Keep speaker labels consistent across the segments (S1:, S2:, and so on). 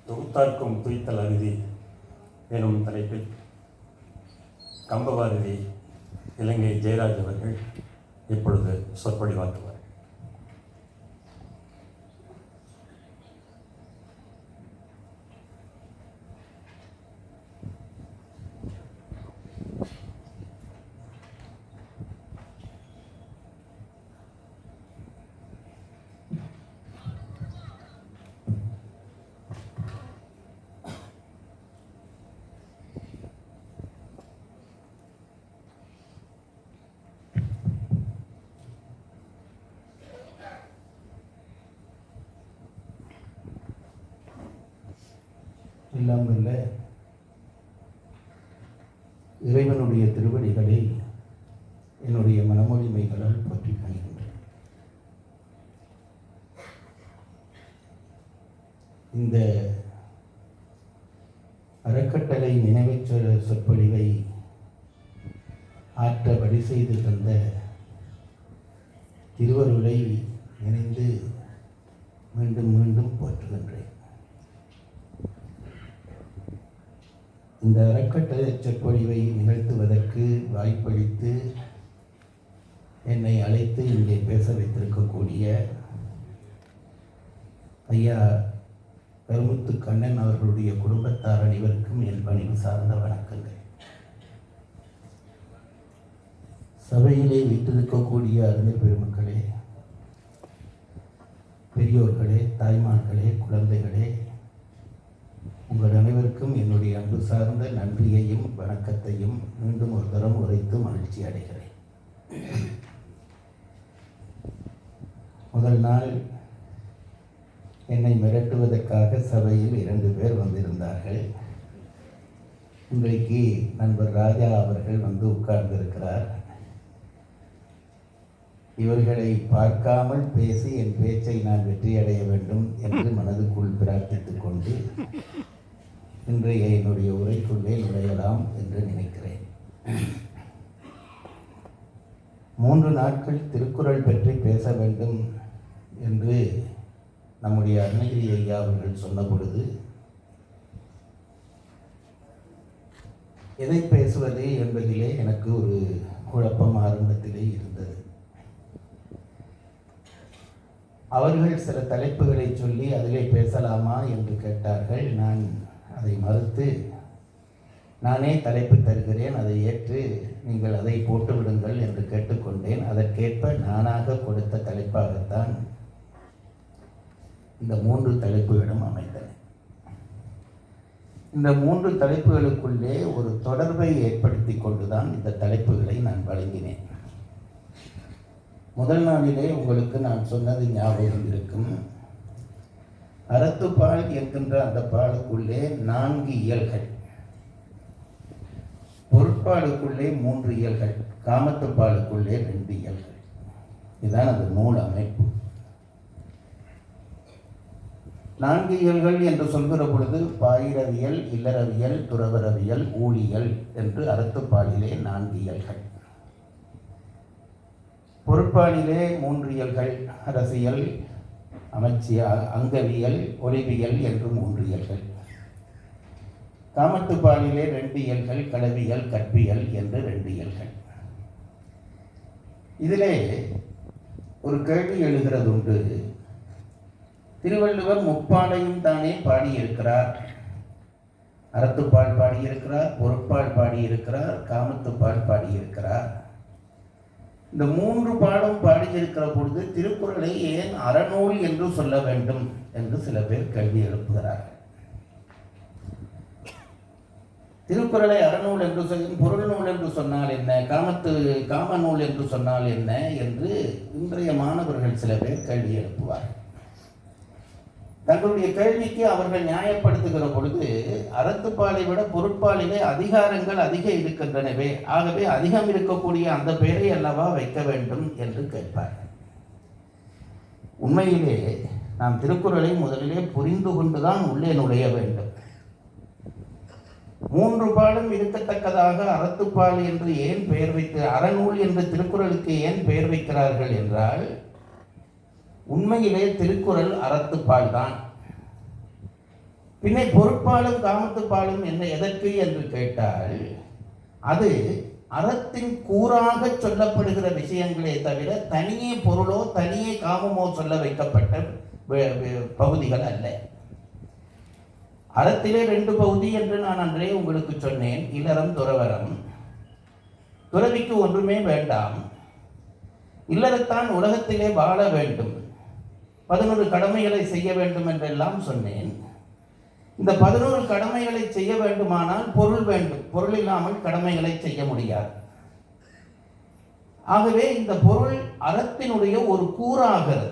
S1: தொகுத்தார்க்கும் துய்த்தல் அருதி எனும் தலைப்பில் கம்பபாரதி இலங்கை ஜெயராஜ் அவர்கள் இப்பொழுது சொற்பொழிவாற்றுவார்.
S2: எல்லாம் வல்ல இறைவனுடைய திருவடிகளை என்னுடைய மனமொழிமைகளால் பற்றி காண்கின்றேன். இந்த அறக்கட்டளை நினைவுச் சொற்பொழிவை ஆற்ற வழி செய்து தந்த திருவருளை நினைந்து மீண்டும் மீண்டும் போற்றுகின்றேன். இந்த அறக்கட்டளை சொற்பொழிவை நிகழ்த்துவதற்கு வாய்ப்பளித்து என்னை அழைத்து இங்கே பேச வைத்திருக்கக்கூடிய ஐயா கருமுத்து கண்ணன் அவர்களுடைய குடும்பத்தார் அனைவருக்கும் என் பணிவு சார்ந்த வணக்கங்கள். சபையிலே வீட்டிருக்கக்கூடிய அறிஞர் பெருமக்களே, பெரியோர்களே, தாய்மார்களே, குழந்தைகளே, உங்கள் அனைவருக்கும் என்னுடைய அன்பு சார்ந்த நன்றியையும் வணக்கத்தையும் மீண்டும் ஒரு தரம் உரைத்து மகிழ்ச்சி அடைகிறேன். முதல் நாள் என்னை மிரட்டுவதற்காக சபையில் 2 பேர் வந்திருந்தார்கள். இன்றைக்கு நண்பர் ராஜா அவர்கள் வந்து உட்கார்ந்திருக்கிறார். இவர்களை பார்க்காமல் பேசி என் பேச்சை நான் வெற்றியடைய வேண்டும் என்று மனதுக்குள் பிரார்த்தித்துக் கொண்டு இன்றைய என்னுடைய உரைக்குள்ளே நுழையலாம் என்று நினைக்கிறேன். 3 நாட்கள் திருக்குறள் பற்றி பேச வேண்டும் என்று நம்முடைய அருணகிரி ஐயா அவர்கள் சொன்ன பொழுது எதை பேசுவது என்பதிலே எனக்கு ஒரு குழப்பம் ஆரம்பத்திலே இருந்தது. அவர்கள் சில தலைப்புகளை சொல்லி அதிலே பேசலாமா என்று கேட்டார்கள். நான் அதை மறுத்து, நானே தலைப்பு தருகிறேன், அதை ஏற்று நீங்கள் அதை போட்டு விடுங்கள் என்று கேட்டுக்கொண்டேன். அதற்கேற்ப நானாக கொடுத்த தலைப்பாகத்தான் இந்த 3 தலைப்புகளும் அமைந்தன. இந்த 3 தலைப்புகளுக்குள்ளே ஒரு தொடர்பை ஏற்படுத்தி கொண்டுதான் இந்த தலைப்புகளை நான் வழங்கினேன். முதல் நாளிலே உங்களுக்கு நான் சொன்னது ஞாபகம் இருக்கும். அறத்துப்பால் என்கின்ற அந்த பாலுக்குள்ளே 4 இயல்கள், பொருட்பாலுக்குள்ளே 3 இயல்கள், காமத்துப்பாலுக்குள்ளே 2 இயல்கள். இதுதான் அந்த நூல் அமைப்பு. 4 இயல்கள் என்று சொல்கிற பொழுது பாயிரவியல், இல்லறவியல், துறவரவியல், ஊழியல் என்று அறத்துப்பாலிலே 4 இயல்கள். பொருட்பாலிலே 3 இயல்கள், அரசியல், அங்கவியல், ஒளிவியல் என்று 3 இயல்கள். காமத்துப்பாலிலே 2 இயல்கள், களவியல், கற்பியல் என்று 2 இயல்கள். இதிலே ஒரு கேள்வி எழுகிறது உண்டு. திருவள்ளுவர் முப்பாலையும் தானே பாடியிருக்கிறார். அறத்துப்பால் பாடியிருக்கிறார், பொருட்பால் பாடியிருக்கிறார், காமத்துப்பால் பாடியிருக்கிறார். இந்த 3 பாலும் பாடியிருக்கிற பொழுது திருக்குறளை ஏன் அறநூல் என்று சொல்ல வேண்டும் என்று சில பேர் கேள்வி எழுப்புகிறார்கள். திருக்குறளை அறநூல் என்று சொல்லும், பொருள் நூல் என்று சொன்னால் என்ன, காம நூல் என்று சொன்னால் என்ன என்று இன்றைய மாணவர்கள் சில பேர் கேள்வி எழுப்புவார்கள். தங்களுடைய கேள்விக்கு அவர்கள் நியாயப்படுத்துகிற பொழுது அறத்துப்பாலை விட பொருட்பாலிலே அதிகாரங்கள் அதிகம் இருக்கின்றனவே, ஆகவே அதிகம் இருக்கக்கூடிய அந்த பெயரை அல்லவா வைக்க வேண்டும் என்று கேட்பார்கள். உண்மையிலே நாம் திருக்குறளை முதலிலே புரிந்து கொண்டுதான் உள்ளே நுழைய வேண்டும். 3 பாலும் இருக்கத்தக்கதாக அறத்துப்பால் என்று ஏன் பெயர் வைத்து, அறநூல் என்று திருக்குறளுக்கு ஏன் பெயர் வைக்கிறார்கள் என்றால், உண்மையிலே திருக்குறள் அறத்துப்பால் தான். பின்ன பொருட்பாலும் காமத்துப்பாலும் என்ன எதற்கு என்று கேட்டால் அது அறத்தின் கூறாக சொல்லப்படுகிற விஷயங்களே தவிர தனியே பொருளோ தனியே காமமோ சொல்ல வைக்கப்பட்ட பகுதிகள் அல்ல. அறத்திலே 2 பகுதி என்று நான் அன்றே உங்களுக்கு சொன்னேன். இல்லறம், துறவறம். துறவிக்கு ஒன்றுமே வேண்டாம், இல்லறத்தான் உலகத்திலே வாழ வேண்டும், 11 கடமைகளை செய்ய வேண்டும் என்றெல்லாம் சொன்னேன். இந்த 11 கடமைகளை செய்ய வேண்டுமானால் பொருள் வேண்டும். பொருள் இல்லாமல் கடமைகளை செய்ய முடியாது. ஆகவே இந்த பொருள் அறத்தினுடைய ஒரு கூறாகிறது.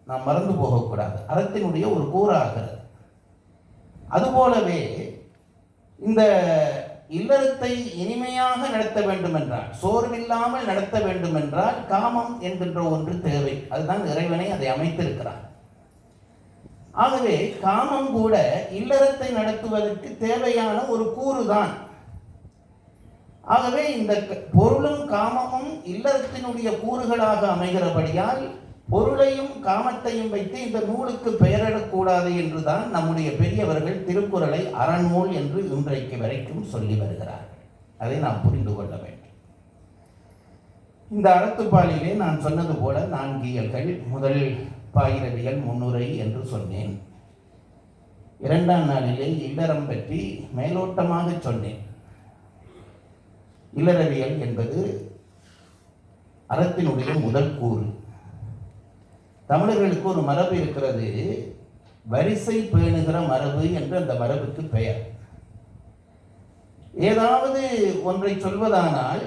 S2: நாம் மறந்து போகக்கூடாது, அறத்தினுடைய ஒரு கூறாகிறது. அதுபோலவே இந்த இல்லறத்தை இனிமையாக நடத்த வேண்டும் என்றால், சோர்வில்லாமல் நடத்த வேண்டும் என்றால் காமம் என்கின்ற ஒன்று தேவை. அதுதான் இறைவனை அதை அமைத்திருக்கிறார். ஆகவே காமம் கூட இல்லறத்தை நடத்துவதற்கு தேவையான ஒரு கூறுதான். ஆகவே இந்த பொருளும் காமமும் இல்லறத்தினுடைய கூறுகளாக அமைகிறபடியால் பொருளையும் காமத்தையும் வைத்து இந்த நூலுக்கு பெயரிடக்கூடாது என்றுதான் நம்முடைய பெரியவர்கள் திருக்குறளை அறநூல் என்று இன்றைக்கு வரைக்கும் சொல்லி வருகிறார்கள். அதை நாம் புரிந்து கொள்ள வேண்டும். இந்த அறத்துப்பாலிலே நான் சொன்னது போல 4 இயல்கள். முதல் பாயிரவியல் முன்னுரை என்று சொன்னேன். 2ஆம் நாளிலே இல்லறம் பற்றி மேலோட்டமாக சொன்னேன். இல்லறவியல் என்பது அறத்தினுடைய முதல் கூறு. தமிழர்களுக்கு ஒரு மரபு இருக்கிறது, வரிசை பேணுகிற மரபு என்று அந்த மரபுக்கு பெயர். ஏதாவது ஒன்றை சொல்வதானால்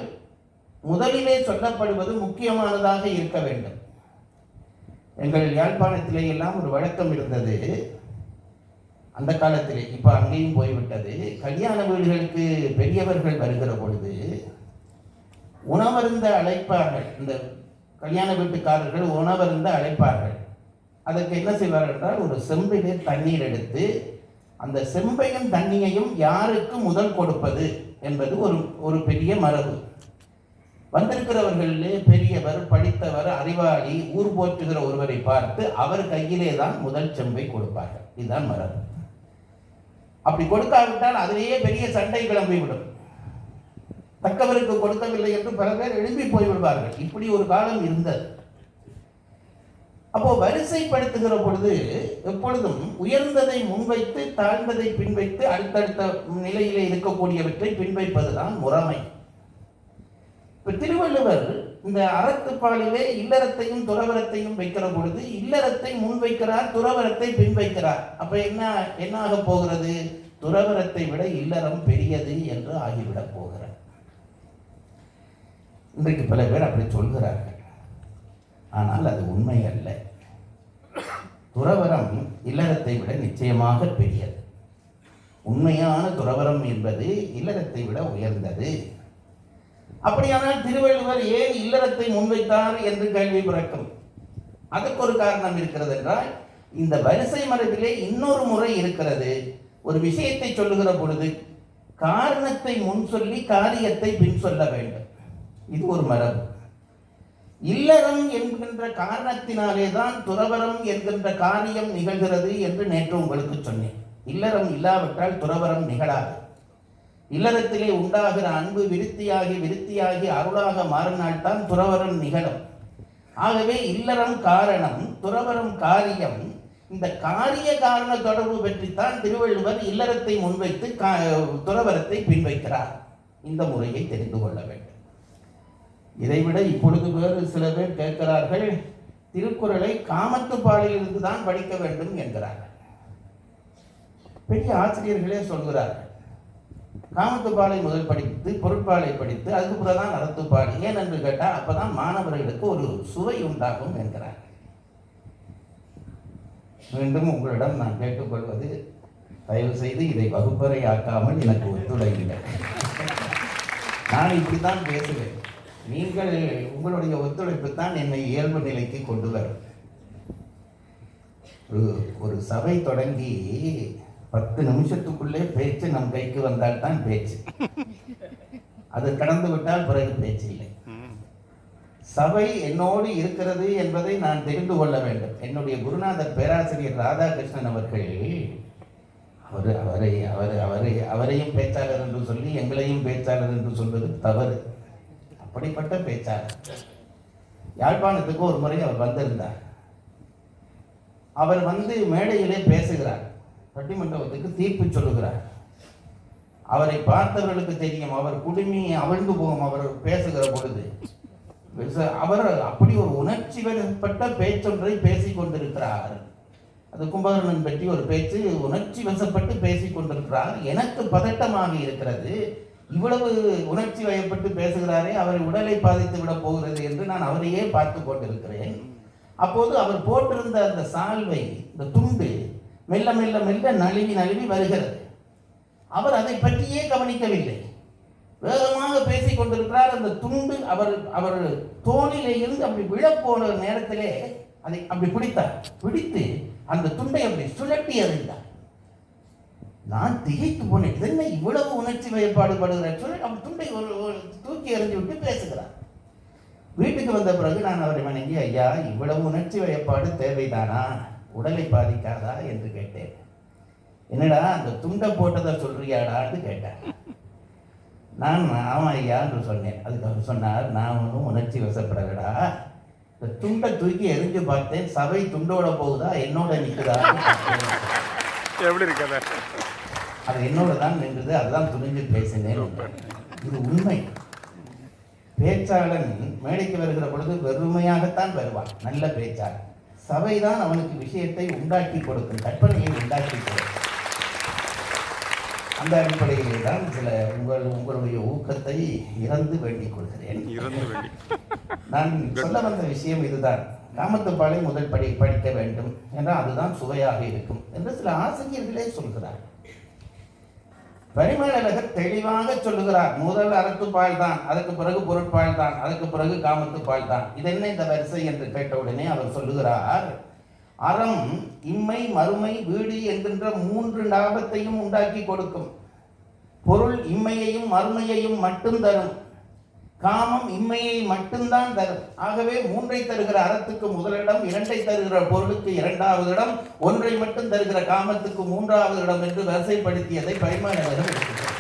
S2: முதலிலே சொல்லப்படுவது முக்கியமானதாக இருக்க வேண்டும். எங்கள் யாழ்ப்பாணத்திலே எல்லாம் ஒரு வழக்கம் இருந்தது அந்த காலத்திலே, இப்போ அங்கேயும் போய்விட்டது. கல்யாண வீடுகளுக்கு பெரியவர்கள் வருகிற பொழுது உணவருந்த அழைப்பார்கள். இந்த கல்யாண வீட்டுக்காரர்கள் உணவருந்த அழைப்பார்கள். அதற்கு என்ன செய்வார்கள் என்றால், ஒரு செம்பிலே தண்ணீர் எடுத்து அந்த செம்பையும் தண்ணியையும் யாருக்கு முதல் கொடுப்பது என்பது ஒரு பெரிய மரபு. வந்திருக்கிறவர்களிலே பெரியவர், படித்தவர், அறிவாளி, ஊர் போற்றுகிற ஒருவரை பார்த்து அவர் கையிலே தான் முதல் செம்பை கொடுப்பார்கள். இதுதான் மரபு. அப்படி கொடுக்காவிட்டால் அதிலேயே பெரிய சண்டை கிளம்பிவிடும். தக்கவருக்கு கொடுக்கவில்லை என்று பல பேர் எழும்பி போய்விடுவார்கள். இப்படி ஒரு காலம் இருந்தது. அப்போ வரிசைப்படுத்துகிற பொழுது எப்பொழுதும் உயர்ந்ததை முன்வைத்து தாழ்ந்ததை பின்வைத்து அடுத்தடுத்த நிலையிலே இருக்கக்கூடியவற்றை பின்வைப்பதுதான் முறைமை. இப்ப திருவள்ளுவர் இந்த அறத்துப்பாலிலே இல்லறத்தையும் துறவரத்தையும் வைக்கிற பொழுது இல்லறத்தை முன்வைக்கிறார், துறவரத்தை பின்வைக்கிறார். அப்ப என்ன ஆக போகிறது? துறவரத்தை விட இல்லறம் பெரியது என்று ஆகிவிடப் போகிறார். இன்றைக்கு பல பேர் அப்படி சொல்கிறார்கள். ஆனால் அது உண்மை அல்ல. துறவரம் இல்லறத்தை விட நிச்சயமாக பெரியது. உண்மையான துறவரம் என்பது இல்லறத்தை விட உயர்ந்தது. அப்படியானால் திருவள்ளுவர் ஏன் இல்லறத்தை முன்வைத்தார் என்று கேள்வி பிறக்கும். அதற்கு ஒரு காரணம் இருக்கிறது என்றால், இந்த வரிசை மரபிலே இன்னொரு முறை இருக்கிறது. ஒரு விஷயத்தை சொல்லுகிற பொழுது காரணத்தை முன் சொல்லி காரியத்தை பின் சொல்ல வேண்டும். இது ஒரு மரபு. இல்லறம் என்கின்ற காரணத்தினாலே தான் துறவரம் என்கின்ற காரியம் நிகழ்கிறது என்று நேற்று உங்களுக்கு சொன்னேன். இல்லறம் இல்லாவிட்டால் துறவரம் நிகழாது. இல்லறத்திலே உண்டாகிற அன்பு விருத்தியாகி அருளாக மாறினால்தான் துறவரம் நிகழும். ஆகவே இல்லறம் காரணம், துறவரம் காரியம். இந்த காரிய காரண தொடர்பு பற்றித்தான் திருவள்ளுவர் இல்லறத்தை முன்வைத்து துறவரத்தை பின்வைக்கிறார். இந்த முறையை தெரிந்து கொள்ள வேண்டும். இதைவிட இப்பொழுது வேறு சில பேர் கேட்கிறார்கள், திருக்குறளை காமத்துப்பாலில் இருந்து தான் படிக்க வேண்டும் என்கிறார்கள். பெரிய ஆசிரியர்களே சொல்கிறார்கள், காமத்துப்பாலை முதல் படித்து பொருட்பாலை படித்து அதுக்கு பிறகுதான் அறத்துப்பாலை. ஏன் என்று கேட்டால் அப்பதான் மாணவர்களுக்கு ஒரு சுவை உண்டாகும் என்கிறார். மீண்டும் உங்களிடம் நான் கேட்டுக்கொள்வது, தயவு செய்து இதை வகுப்பறை ஆக்காமல் எனக்கு ஒத்துழைங்கள். நான் இப்படித்தான் பேசுவேன். நீங்கள் உங்களுடைய ஒத்துழைப்பு தான் என்னை இயல்பு நிலைக்கு கொண்டு வரும். ஒரு சபை தொடங்கி 10 நிமிஷத்துக்குள்ளே பேச்சு நம் கைக்கு வந்தால் தான் பேச்சு. அது கடந்து விட்டால் பிறகு பேச்சு இல்லை. சபை என்னோடு இருக்கிறது என்பதை நான் தெரிந்து கொள்ள வேண்டும். என்னுடைய குருநாதர் பேராசிரியர் ராதாகிருஷ்ணன் அவர்கள் அவரையும் பேச்சாளர் என்று சொல்லி எங்களையும் பேச்சாளர் என்று சொல்வது தவறு. அப்படிப்பட்ட பேச்சாளர். யாழ்ப்பாணத்துக்கு ஒரு முறை அவர் வந்திருந்தார். அவர் வந்து மேடையிலே பேசுகிறார், பட்டிமன்றத்துக்கு தீர்ப்பு சொல்லுகிறார். அவரை பார்த்தவர்களுக்கு தெரியும், அவர் குடுமி அவிழ்ந்து போகும் அவர் பேசுகிற பொழுது. அவர் அப்படி ஒரு உணர்ச்சி வசப்பட்ட பேச்சொன்றை பேசிக் கொண்டிருக்கிறார். அது கும்பகர்ணன் பற்றி ஒரு பேச்சு, உணர்ச்சி வசப்பட்டு பேசிக் கொண்டிருக்கிறார். எனக்கு பதட்டமாக இருக்கிறது, இவ்வளவு உணர்ச்சி வயப்பட்டு பேசுகிறாரே, அவரை உடலை பாதித்து விட போகிறது என்று நான் அவரையே பார்த்து கொண்டிருக்கிறேன். அப்போது அவர் போட்டிருந்த அந்த சால்வை, இந்த துண்டு மெல்ல மெல்ல மெல்ல நழுவி வருகிறது. அவர் அதை பற்றியே கவனிக்கவில்லை, வேகமாக பேசிக் கொண்டிருக்கிறார். அந்த துண்டு அவர் தோளிலே இருந்து அப்படி விழப்போன நேரத்திலே அதை அப்படி பிடித்து அந்த துண்டை அப்படி சுழட்டி எறிந்தார். நான் திகைத்து போனேன், என்ன இவ்வளவு உணர்ச்சி வயப்பாடு படுகிறார். அவர் துண்டை தூக்கி எறிஞ்சு விட்டு பேசுகிறார். வீட்டுக்கு வந்த பிறகு நான் அவரை வணங்கி, ஐயா, இவ்வளவு உணர்ச்சி வயப்பாடு தேவைதானா, உடலை பாதிக்காதா என்று கேட்டேன். என்னடா அந்த துண்டை போட்டதை சொல்றியாடான்னு கேட்டேன். நான் ஆமா ஐயா என்று சொன்னேன். அதுக்கு அவர் சொன்னார், நான் ஒன்றும் உணர்ச்சி வசப்படலடா, இந்த துண்டை தூக்கி எரிஞ்சு பார்த்தேன், சபை துண்டோட போகுதா என்னோட நிற்குதா,
S3: எப்படி இருக்காத,
S2: அது என்னோட தான் நின்றது, அதுதான் துணிஞ்சு பேசினேன். இது உண்மை. பேச்சாளன் மேடைக்கு வருகிற பொழுது வெறுமையாகத்தான் வருவான், நல்ல பேச்சாளன். சபைதான் அவனுக்கு விஷயத்தை உண்டாக்கி கொடுக்கும், கற்பனையை உண்டாக்கி கொடுக்கும். அந்த அடிப்படையிலே தான் சில உங்களுடைய ஊக்கத்தை இறந்து வேண்டிக் கொள்கிறேன். நான் சொல்ல வந்த விஷயம் இதுதான். காமத்துப்பாலை முதல் படிக்க வேண்டும் என்றால் அதுதான் சுவையாக இருக்கும் என்று சில ஆசிரியர்களே சொல்கிறார். பரிமேலழகர் தெளிவாக சொல்லுகிறார், முதல் அறத்துப்பால் தான், அதுக்கு பிறகு பொருட்பால் தான், அதுக்கு பிறகு காமத்துப்பால் தான். இது என்ன இந்த வரிசை என்று கேட்டவுடனே அவர் சொல்லுகிறார், அறம் இம்மை மறுமை வீடு என்கின்ற 3 லாபத்தையும் உண்டாக்கி கொடுக்கும். பொருள் இம்மையையும் மறுமையையும் மட்டும் தரும். காமம் இம்மையை மட்டும்தான் தரும். ஆகவே 3ஐ தருகிற அறத்துக்கு முதலிடம், 2ஐ தருகிற பொருளுக்கு 2வது இடம், 1ஐ மட்டும் தருகிற காமத்துக்கு 3வது இடம் என்று வரிசைப்படுத்தியதை பரிமாணம் எடுத்துக்கிறார்.